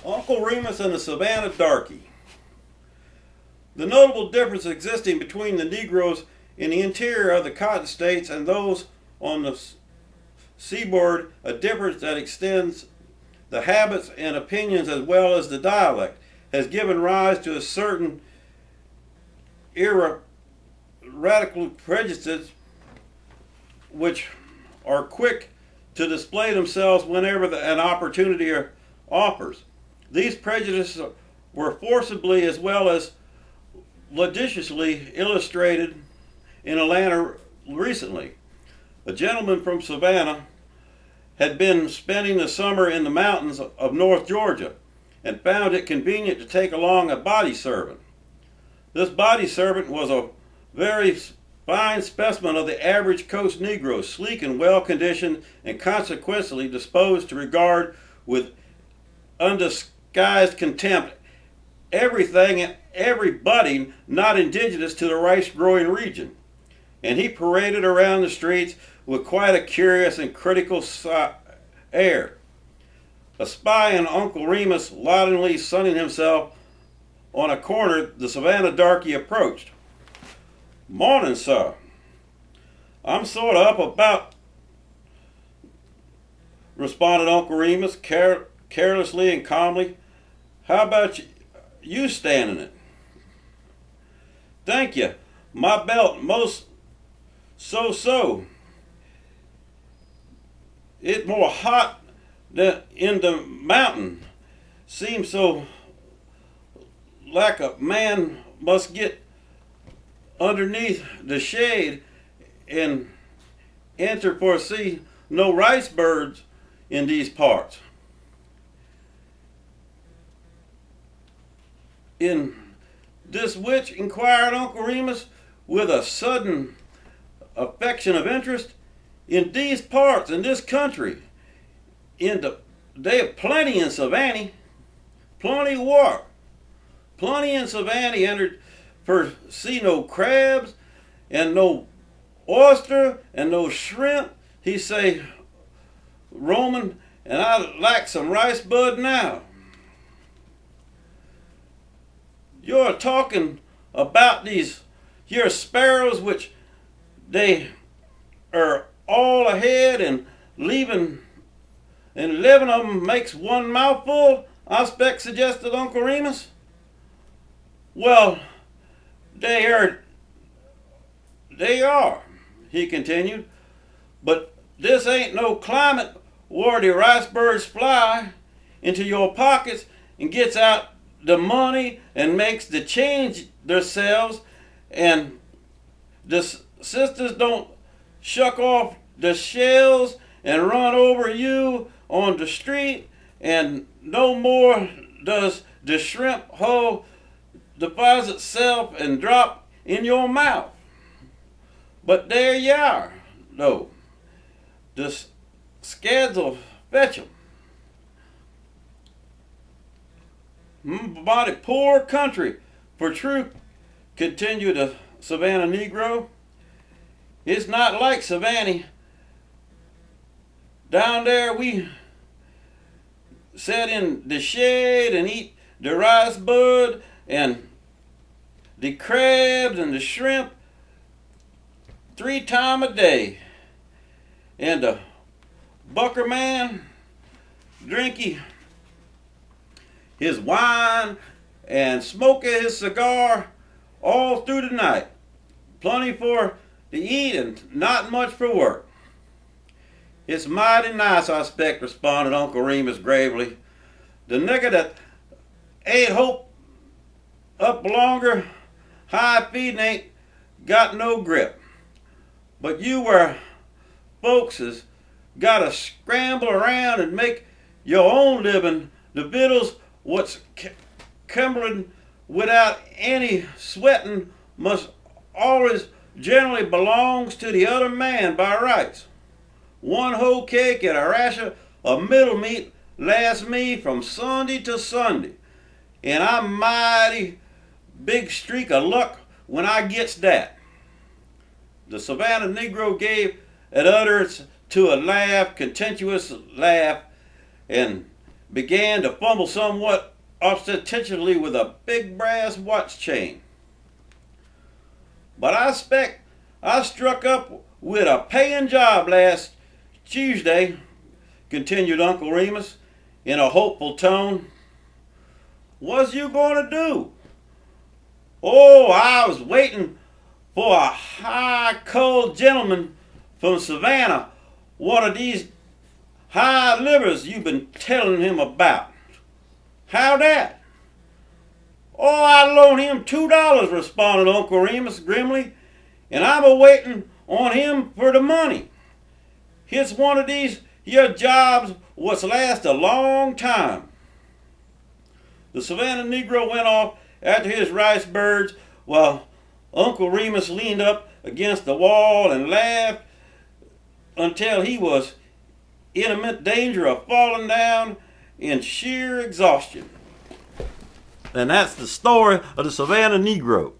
Uncle Remus and the Savannah darkey. The notable difference existing between the Negroes in the interior of the Cotton States and those on the seaboard, a difference that extends the habits and opinions as well as the dialect, has given rise to a certain radical prejudices which are quick to display themselves whenever an opportunity offers. These prejudices were forcibly as well as ludicrously illustrated in Atlanta recently. A gentleman from Savannah had been spending the summer in the mountains of North Georgia and found it convenient to take along a body servant. This body servant was a very fine specimen of the average coast Negro, sleek and well-conditioned and consequentially disposed to regard with undisguised contempt everything and everybody not indigenous to the rice-growing region. And he paraded around the streets with quite a curious and critical air. Espying Uncle Remus loudly sunning himself on a corner, the Savannah darkey approached. "Morning, sir. I'm sort of up about," responded Uncle Remus carelessly and calmly. "How about you stannin'it?" "Thank you. My belt mos'so-so. It more hot than in the mountain. Seems so like a man must get underneath the shade and enter for see no rice-birds in these parts." "In this which?" inquired Uncle Remus with a sudden affection of interest. "In these parts, in this country, they have plenty in Savannah. Plenty what? Plenty in Savannah entered for see no crabs and no oyster and no shrimp." He say, "Roman, and I'd like some rice-bud now." "You're talking about these here sparrows which they are all ahead and leaving, and 11 of them makes one mouthful, I expect," suggested Uncle Remus. "Well, they are," he continued, "but this ain't no climate where the rice birds fly into your pockets and gets out the money and makes the change themselves, and the sisters don't shuck off the shells and run over you on the street, and no more does the shrimp hoe deposit itself and drop in your mouth. But there you are, though. The scads'll fetch 'em. Mighty poor country, for true," continued the Savannah Negro. "It's not like Savannah. Down there we sit in the shade and eat the rice-bud and the crabs and the shrimp 3 times a day. And the bucker man drinky his wine and smoking his cigar all through the night. Plenty for to eat and not much for work." "It's mighty nice, I expect," responded Uncle Remus gravely. "The nigger that ain't hope up longer high feeding ain't got no grip. But you where folks has got to scramble around and make your own living, the victuals what's crumbling without any sweating must always generally belongs to the other man by rights. One hoe-cake and a rasher of middlin'meat lasts me from Sunday to Sunday, and I'm mighty big streak of luck when I gets that." The Savannah Negro gave an utterance to a laugh, contemptuous laugh, and began to fumble somewhat ostentatiously with a big brass watch chain. "But I expect I struck up with a paying job last Tuesday," continued Uncle Remus in a hopeful tone. "What's you going to do?" "Oh, I was waiting for a high cold gentleman from Savannah, one of these high livers you've been telling him about." "How that?" "Oh, I loaned him $2," responded Uncle Remus grimly, "and I'm a-waiting on him for the money. It's one of these here jobs what's last a long time." The Savannah Negro went off after his rice-birds while Uncle Remus leaned up against the wall and laughed until he was in imminent danger of falling down in sheer exhaustion. And that's the story of the Savannah Negro.